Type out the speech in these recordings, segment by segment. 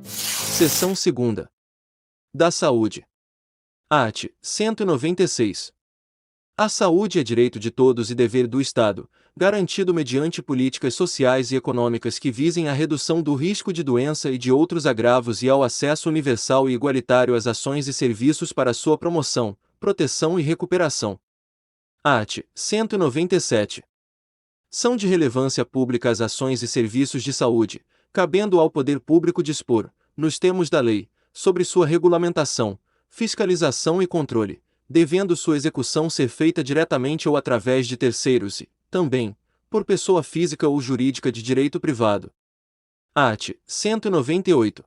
Seção 2ª. Da Saúde. Art. 196. A saúde é direito de todos e dever do Estado, garantido mediante políticas sociais e econômicas que visem a redução do risco de doença e de outros agravos e ao acesso universal e igualitário às ações e serviços para sua promoção, proteção e recuperação. Art. 197. São de relevância pública as ações e serviços de saúde, cabendo ao poder público dispor, nos termos da lei, sobre sua regulamentação, fiscalização e controle, devendo sua execução ser feita diretamente ou através de terceiros e, também, por pessoa física ou jurídica de direito privado. Art. 198.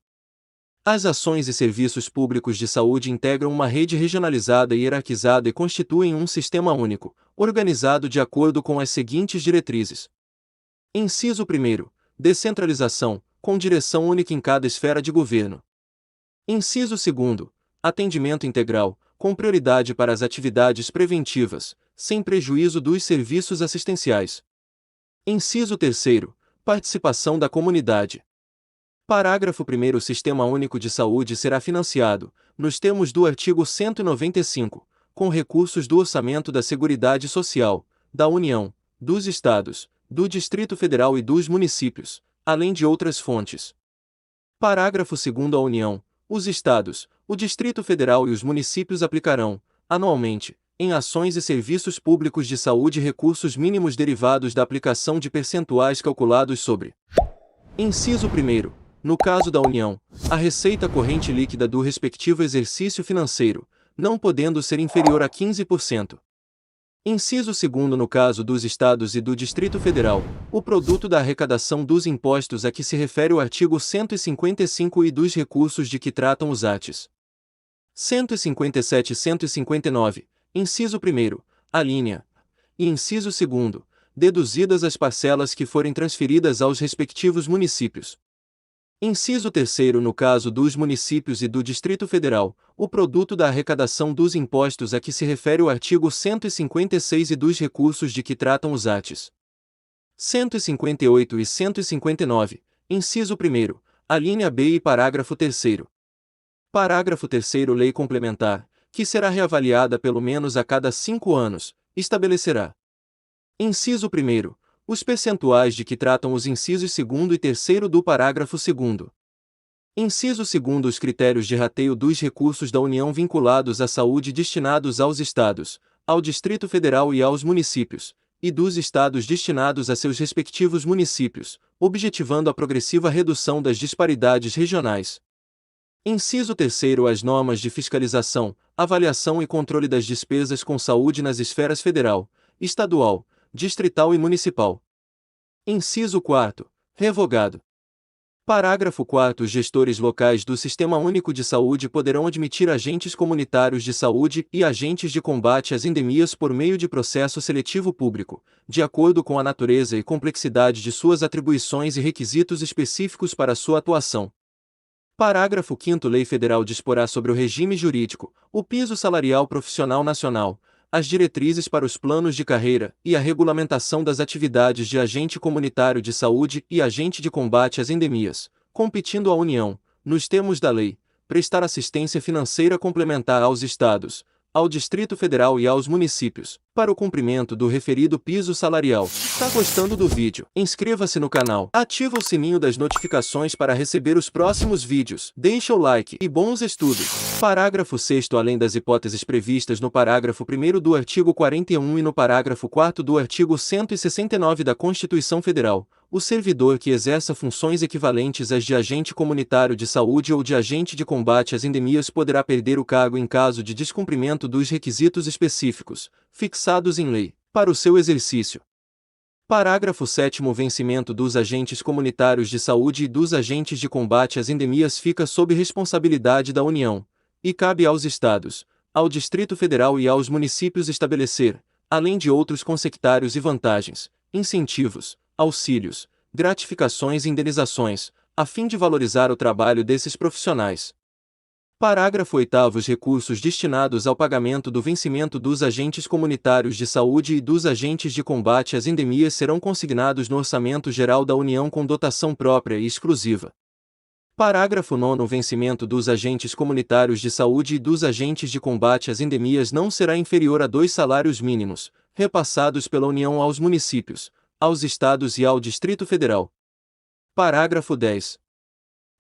As ações e serviços públicos de saúde integram uma rede regionalizada e hierarquizada e constituem um sistema único, organizado de acordo com as seguintes diretrizes. Inciso 1º. Descentralização, com direção única em cada esfera de governo. Inciso 2º. Atendimento integral, com prioridade para as atividades preventivas, sem prejuízo dos serviços assistenciais. Inciso 3º. Participação da comunidade. Parágrafo 1º. O Sistema Único de Saúde será financiado, nos termos do artigo 195, com recursos do Orçamento da Seguridade Social, da União, dos Estados, do Distrito Federal e dos municípios, além de outras fontes. Parágrafo 2º. A União, os Estados, o Distrito Federal e os municípios aplicarão, anualmente, em ações e serviços públicos de saúde recursos mínimos derivados da aplicação de percentuais calculados sobre. Inciso 1º. No caso da União, a receita corrente líquida do respectivo exercício financeiro, não podendo ser inferior a 15%. Inciso 2º. No caso dos Estados e do Distrito Federal, o produto da arrecadação dos impostos a que se refere o artigo 155 e dos recursos de que tratam os arts. 157 e 159, inciso 1º, alínea, e inciso 2º, deduzidas as parcelas que forem transferidas aos respectivos municípios. Inciso 3º. No caso dos municípios e do Distrito Federal, o produto da arrecadação dos impostos a que se refere o artigo 156 e dos recursos de que tratam os arts. 158 e 159, inciso 1º, alínea B e parágrafo 3º. Parágrafo 3º. Lei complementar, que será reavaliada pelo menos a cada 5 anos, estabelecerá. Inciso 1º. Os percentuais de que tratam os incisos 2º e 3º do parágrafo 2º. Inciso 2º. Os critérios de rateio dos recursos da União vinculados à saúde destinados aos Estados, ao Distrito Federal e aos municípios, e dos Estados destinados a seus respectivos municípios, objetivando a progressiva redução das disparidades regionais. Inciso 3º. As normas de fiscalização, avaliação e controle das despesas com saúde nas esferas federal, estadual, distrital e municipal. Inciso 4º. Revogado. Parágrafo 4º. Os gestores locais do Sistema Único de Saúde poderão admitir agentes comunitários de saúde e agentes de combate às endemias por meio de processo seletivo público, de acordo com a natureza e complexidade de suas atribuições e requisitos específicos para sua atuação. Parágrafo 5º. Lei Federal disporá sobre o regime jurídico, o piso salarial profissional nacional, as diretrizes para os planos de carreira e a regulamentação das atividades de agente comunitário de saúde e agente de combate às endemias, competindo à União, nos termos da lei, prestar assistência financeira complementar aos Estados, ao Distrito Federal e aos municípios, para o cumprimento do referido piso salarial. Tá gostando do vídeo? Inscreva-se no canal, ativa o sininho das notificações para receber os próximos vídeos, deixa o like e bons estudos. Parágrafo 6º. Além das hipóteses previstas no parágrafo 1º do artigo 41 e no parágrafo 4º do artigo 169 da Constituição Federal, o servidor que exerça funções equivalentes às de agente comunitário de saúde ou de agente de combate às endemias poderá perder o cargo em caso de descumprimento dos requisitos específicos, fixados em lei, para o seu exercício. Parágrafo 7º. O vencimento dos agentes comunitários de saúde e dos agentes de combate às endemias fica sob responsabilidade da União, e cabe aos Estados, ao Distrito Federal e aos municípios estabelecer, além de outros consectários e vantagens, incentivos, auxílios, gratificações e indenizações, a fim de valorizar o trabalho desses profissionais. Parágrafo 8º. Os recursos destinados ao pagamento do vencimento dos agentes comunitários de saúde e dos agentes de combate às endemias serão consignados no Orçamento Geral da União com dotação própria e exclusiva. Parágrafo 9º. O vencimento dos agentes comunitários de saúde e dos agentes de combate às endemias não será inferior a 2 salários mínimos, repassados pela União aos municípios, aos estados e ao Distrito Federal. Parágrafo 10º.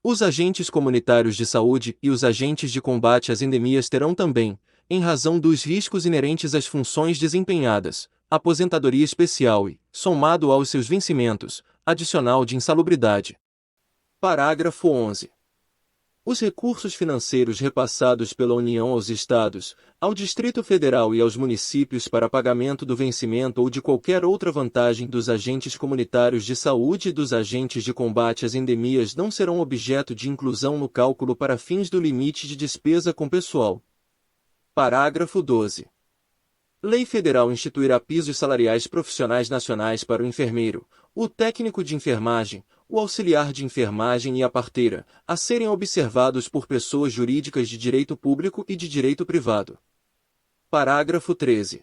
Os agentes comunitários de saúde e os agentes de combate às endemias terão também, em razão dos riscos inerentes às funções desempenhadas, aposentadoria especial e, somado aos seus vencimentos, adicional de insalubridade. Parágrafo 11º. Os recursos financeiros repassados pela União aos Estados, ao Distrito Federal e aos municípios para pagamento do vencimento ou de qualquer outra vantagem dos agentes comunitários de saúde e dos agentes de combate às endemias não serão objeto de inclusão no cálculo para fins do limite de despesa com pessoal. Parágrafo 12º. Lei Federal instituirá pisos salariais profissionais nacionais para o enfermeiro, o técnico de enfermagem, o auxiliar de enfermagem e a parteira, a serem observados por pessoas jurídicas de direito público e de direito privado. Parágrafo 13º.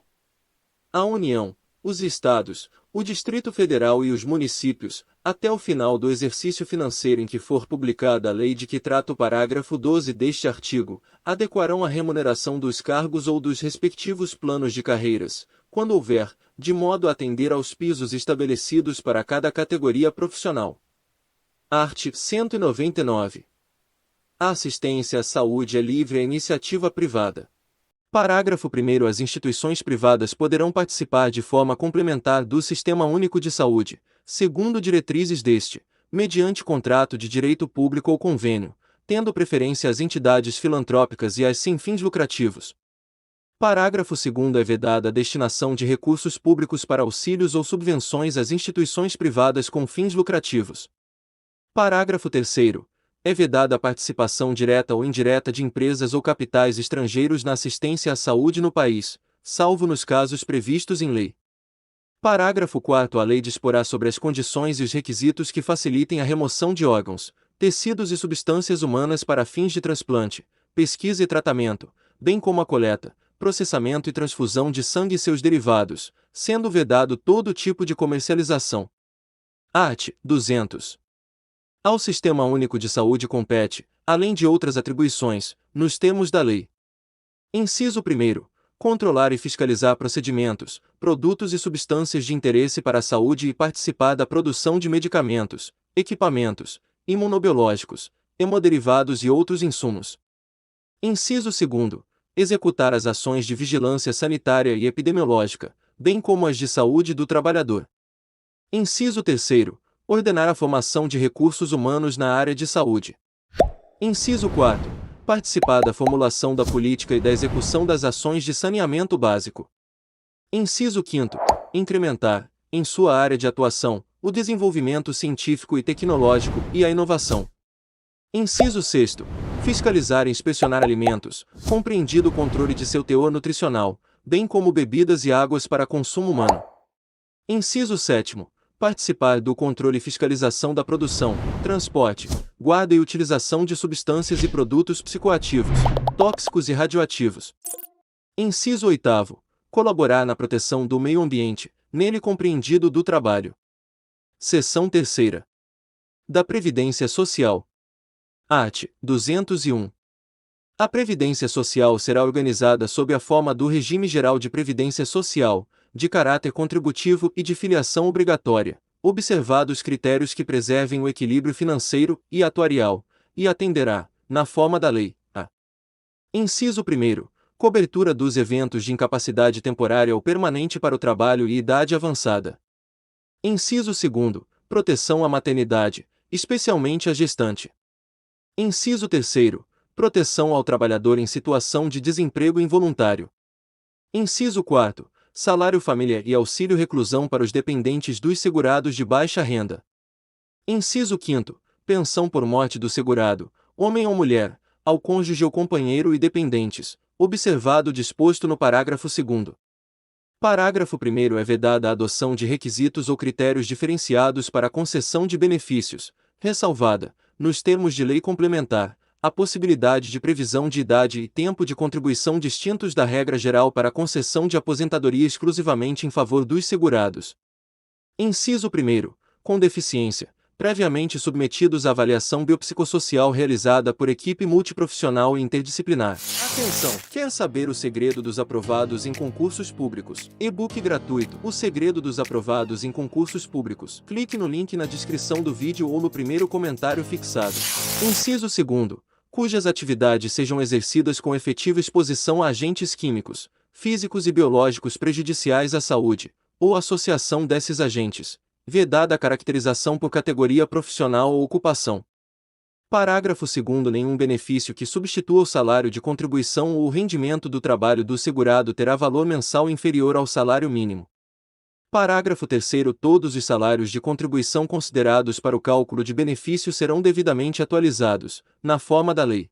A União, os Estados, o Distrito Federal e os municípios, até o final do exercício financeiro em que for publicada a lei de que trata o parágrafo 12 deste artigo, adequarão a remuneração dos cargos ou dos respectivos planos de carreiras, quando houver, de modo a atender aos pisos estabelecidos para cada categoria profissional. Art. 199. A assistência à saúde é livre à iniciativa privada. Parágrafo 1º. As instituições privadas poderão participar de forma complementar do Sistema Único de Saúde, segundo diretrizes deste, mediante contrato de direito público ou convênio, tendo preferência às entidades filantrópicas e às sem fins lucrativos. Parágrafo 2º. É vedada a destinação de recursos públicos para auxílios ou subvenções às instituições privadas com fins lucrativos. Parágrafo 3º. É vedada a participação direta ou indireta de empresas ou capitais estrangeiros na assistência à saúde no país, salvo nos casos previstos em lei. Parágrafo 4º. A lei disporá sobre as condições e os requisitos que facilitem a remoção de órgãos, tecidos e substâncias humanas para fins de transplante, pesquisa e tratamento, bem como a coleta, processamento e transfusão de sangue e seus derivados, sendo vedado todo tipo de comercialização. Art. 200. Ao Sistema Único de Saúde compete, além de outras atribuições, nos termos da lei. Inciso 1º. Controlar e fiscalizar procedimentos, produtos e substâncias de interesse para a saúde e participar da produção de medicamentos, equipamentos, imunobiológicos, hemoderivados e outros insumos. Inciso 2º. Executar as ações de vigilância sanitária e epidemiológica, bem como as de saúde do trabalhador. Inciso 3º. Ordenar a formação de recursos humanos na área de saúde. Inciso 4º. Participar da formulação da política e da execução das ações de saneamento básico. Inciso 5º. Incrementar, em sua área de atuação, o desenvolvimento científico e tecnológico e a inovação. Inciso 6º. Fiscalizar e inspecionar alimentos, compreendido o controle de seu teor nutricional, bem como bebidas e águas para consumo humano. Inciso 7º. Participar do controle e fiscalização da produção, transporte, guarda e utilização de substâncias e produtos psicoativos, tóxicos e radioativos. Inciso 8º. Colaborar na proteção do meio ambiente, nele compreendido do trabalho. Seção 3ª. Da Previdência Social. Art. 201. A Previdência Social será organizada sob a forma do Regime Geral de Previdência Social, de caráter contributivo e de filiação obrigatória, observados critérios que preservem o equilíbrio financeiro e atuarial, e atenderá, na forma da lei, a: Inciso 1º. Cobertura dos eventos de incapacidade temporária ou permanente para o trabalho e idade avançada. Inciso 2º. Proteção à maternidade, especialmente à gestante. Inciso 3º. Proteção ao trabalhador em situação de desemprego involuntário. Inciso 4º. Salário família e auxílio reclusão para os dependentes dos segurados de baixa renda. Inciso 5º. Pensão por morte do segurado, homem ou mulher, ao cônjuge ou companheiro e dependentes, observado o disposto no parágrafo 2º. Parágrafo 1º. É vedada a adoção de requisitos ou critérios diferenciados para a concessão de benefícios, ressalvada, nos termos de lei complementar, a possibilidade de previsão de idade e tempo de contribuição distintos da regra geral para a concessão de aposentadoria exclusivamente em favor dos segurados. Inciso 1º. Com deficiência, previamente submetidos à avaliação biopsicossocial realizada por equipe multiprofissional e interdisciplinar. Atenção! Quer saber o segredo dos aprovados em concursos públicos? E-book gratuito. O segredo dos aprovados em concursos públicos. Clique no link na descrição do vídeo ou no primeiro comentário fixado. Inciso 2º. Cujas atividades sejam exercidas com efetiva exposição a agentes químicos, físicos e biológicos prejudiciais à saúde, ou associação desses agentes, vedada a caracterização por categoria profissional ou ocupação. Parágrafo 2º. Nenhum benefício que substitua o salário de contribuição ou o rendimento do trabalho do segurado terá valor mensal inferior ao salário mínimo. Parágrafo 3º. Todos os salários de contribuição considerados para o cálculo de benefício serão devidamente atualizados, na forma da lei.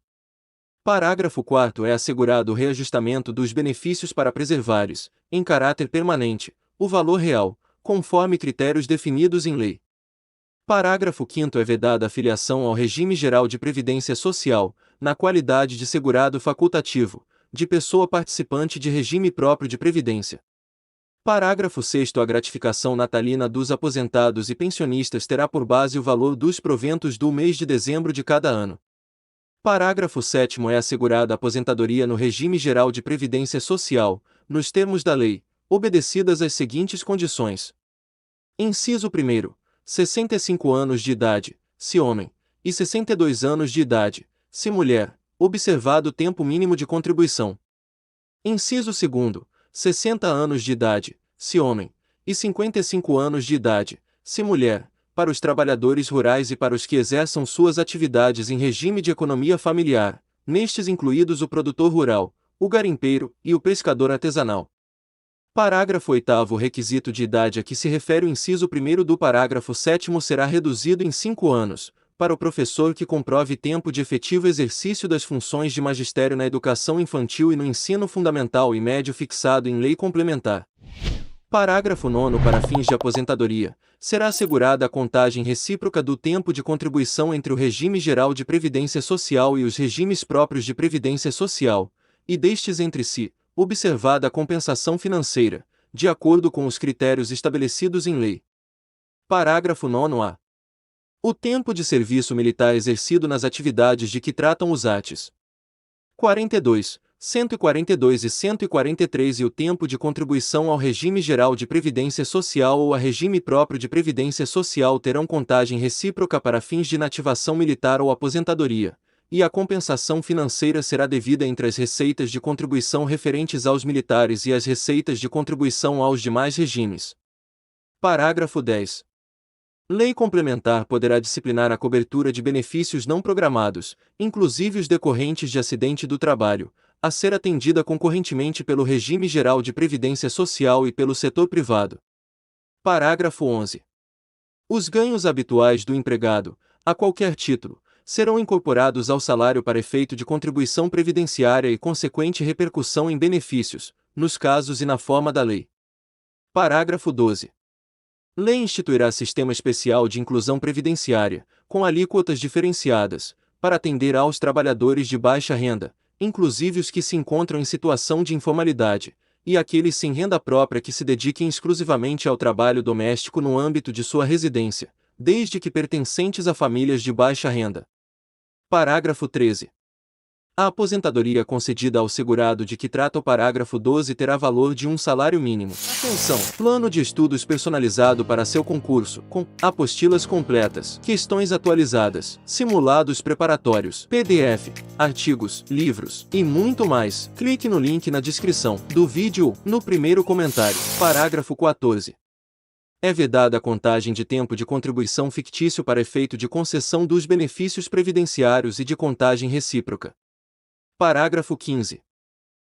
Parágrafo 4º. É assegurado o reajustamento dos benefícios para preservares, em caráter permanente, o valor real, conforme critérios definidos em lei. Parágrafo 5º. É vedada a filiação ao regime geral de previdência social, na qualidade de segurado facultativo, de pessoa participante de regime próprio de previdência. Parágrafo 6º. A gratificação natalina dos aposentados e pensionistas terá por base o valor dos proventos do mês de dezembro de cada ano. Parágrafo 7º. É assegurada a aposentadoria no regime geral de previdência social, nos termos da lei, obedecidas as seguintes condições. Inciso 1º. 65 anos de idade, se homem, e 62 anos de idade, se mulher, observado o tempo mínimo de contribuição. Inciso 2º. 60 anos de idade, se homem, e 55 anos de idade, se mulher, para os trabalhadores rurais e para os que exerçam suas atividades em regime de economia familiar, nestes incluídos o produtor rural, o garimpeiro e o pescador artesanal. Parágrafo 8º. O requisito de idade a que se refere o inciso 1º do parágrafo 7º será reduzido em 5 anos, para o professor que comprove tempo de efetivo exercício das funções de magistério na educação infantil e no ensino fundamental e médio fixado em lei complementar. Parágrafo 9º. Para fins de aposentadoria, será assegurada a contagem recíproca do tempo de contribuição entre o regime geral de previdência social e os regimes próprios de previdência social, e destes entre si, observada a compensação financeira, de acordo com os critérios estabelecidos em lei. Parágrafo 9º-A. O tempo de serviço militar exercido nas atividades de que tratam os arts. 42, 142 e 143 e o tempo de contribuição ao regime geral de previdência social ou a regime próprio de previdência social terão contagem recíproca para fins de inativação militar ou aposentadoria, e a compensação financeira será devida entre as receitas de contribuição referentes aos militares e as receitas de contribuição aos demais regimes. Parágrafo 10. Lei complementar poderá disciplinar a cobertura de benefícios não programados, inclusive os decorrentes de acidente do trabalho, a ser atendida concorrentemente pelo regime geral de previdência social e pelo setor privado. Parágrafo 11. Os ganhos habituais do empregado, a qualquer título, serão incorporados ao salário para efeito de contribuição previdenciária e consequente repercussão em benefícios, nos casos e na forma da lei. Parágrafo 12. Lei instituirá sistema especial de inclusão previdenciária, com alíquotas diferenciadas, para atender aos trabalhadores de baixa renda, inclusive os que se encontram em situação de informalidade, e aqueles sem renda própria que se dediquem exclusivamente ao trabalho doméstico no âmbito de sua residência, desde que pertencentes a famílias de baixa renda. Parágrafo 13. A aposentadoria concedida ao segurado de que trata o parágrafo 12 terá valor de um salário mínimo. Atenção! Plano de estudos personalizado para seu concurso, com apostilas completas, questões atualizadas, simulados preparatórios, PDF, artigos, livros e muito mais. Clique no link na descrição do vídeo, no primeiro comentário. Parágrafo 14. É vedada a contagem de tempo de contribuição fictício para efeito de concessão dos benefícios previdenciários e de contagem recíproca. Parágrafo 15.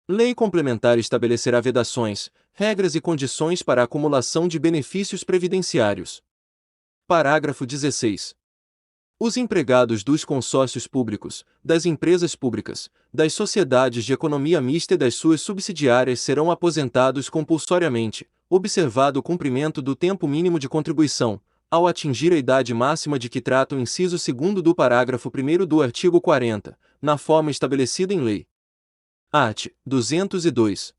Lei complementar estabelecerá vedações, regras e condições para a acumulação de benefícios previdenciários. Parágrafo 16. Os empregados dos consórcios públicos, das empresas públicas, das sociedades de economia mista e das suas subsidiárias serão aposentados compulsoriamente, observado o cumprimento do tempo mínimo de contribuição, ao atingir a idade máxima de que trata o inciso 2º do parágrafo 1º do artigo 40, na forma estabelecida em lei. Art. 202.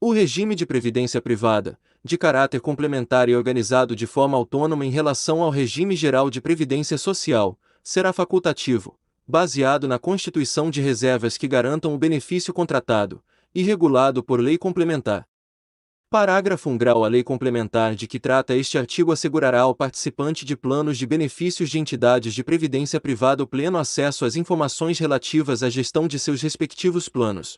O regime de previdência privada, de caráter complementar e organizado de forma autônoma em relação ao regime geral de previdência social, será facultativo, baseado na constituição de reservas que garantam o benefício contratado, e regulado por lei complementar. Parágrafo 1. A lei complementar de que trata este artigo assegurará ao participante de planos de benefícios de entidades de previdência privada o pleno acesso às informações relativas à gestão de seus respectivos planos.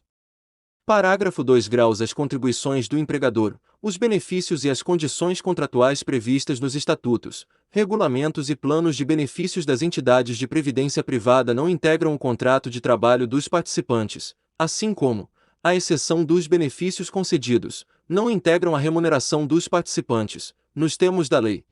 Parágrafo 2. As contribuições do empregador, os benefícios e as condições contratuais previstas nos estatutos, regulamentos e planos de benefícios das entidades de previdência privada não integram o contrato de trabalho dos participantes, assim como, à exceção dos benefícios concedidos, não integram a remuneração dos participantes, nos termos da lei.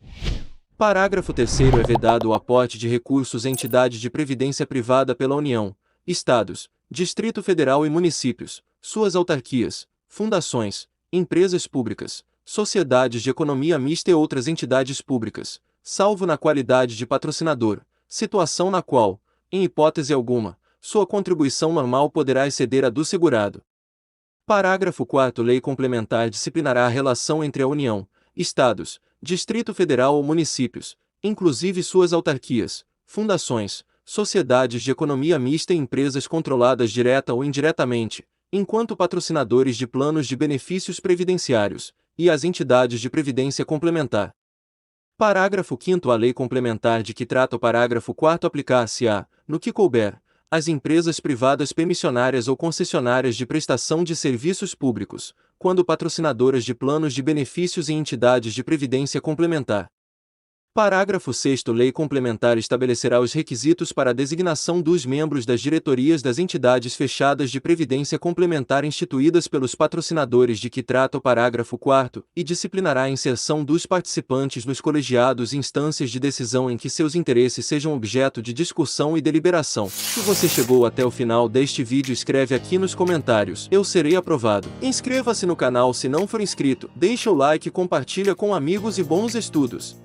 Parágrafo 3. É vedado o aporte de recursos a entidades de previdência privada pela União, Estados, Distrito Federal e municípios, suas autarquias, fundações, empresas públicas, sociedades de economia mista e outras entidades públicas, salvo na qualidade de patrocinador, situação na qual, em hipótese alguma, sua contribuição normal poderá exceder a do segurado. Parágrafo 4. Lei complementar disciplinará a relação entre a União, Estados, Distrito Federal ou municípios, inclusive suas autarquias, fundações, sociedades de economia mista e empresas controladas direta ou indiretamente, enquanto patrocinadores de planos de benefícios previdenciários, e as entidades de previdência complementar. Parágrafo 5º. A lei complementar de que trata o parágrafo 4º aplicar-se-á, no que couber, às empresas privadas permissionárias ou concessionárias de prestação de serviços públicos, quando patrocinadoras de planos de benefícios em entidades de previdência complementar. Parágrafo 6º. Lei complementar estabelecerá os requisitos para a designação dos membros das diretorias das entidades fechadas de previdência complementar instituídas pelos patrocinadores de que trata o parágrafo 4º e disciplinará a inserção dos participantes nos colegiados e instâncias de decisão em que seus interesses sejam objeto de discussão e deliberação. Se você chegou até o final deste vídeo, escreve aqui nos comentários: eu serei aprovado. Inscreva-se no canal se não for inscrito, deixa o like e compartilha com amigos e bons estudos.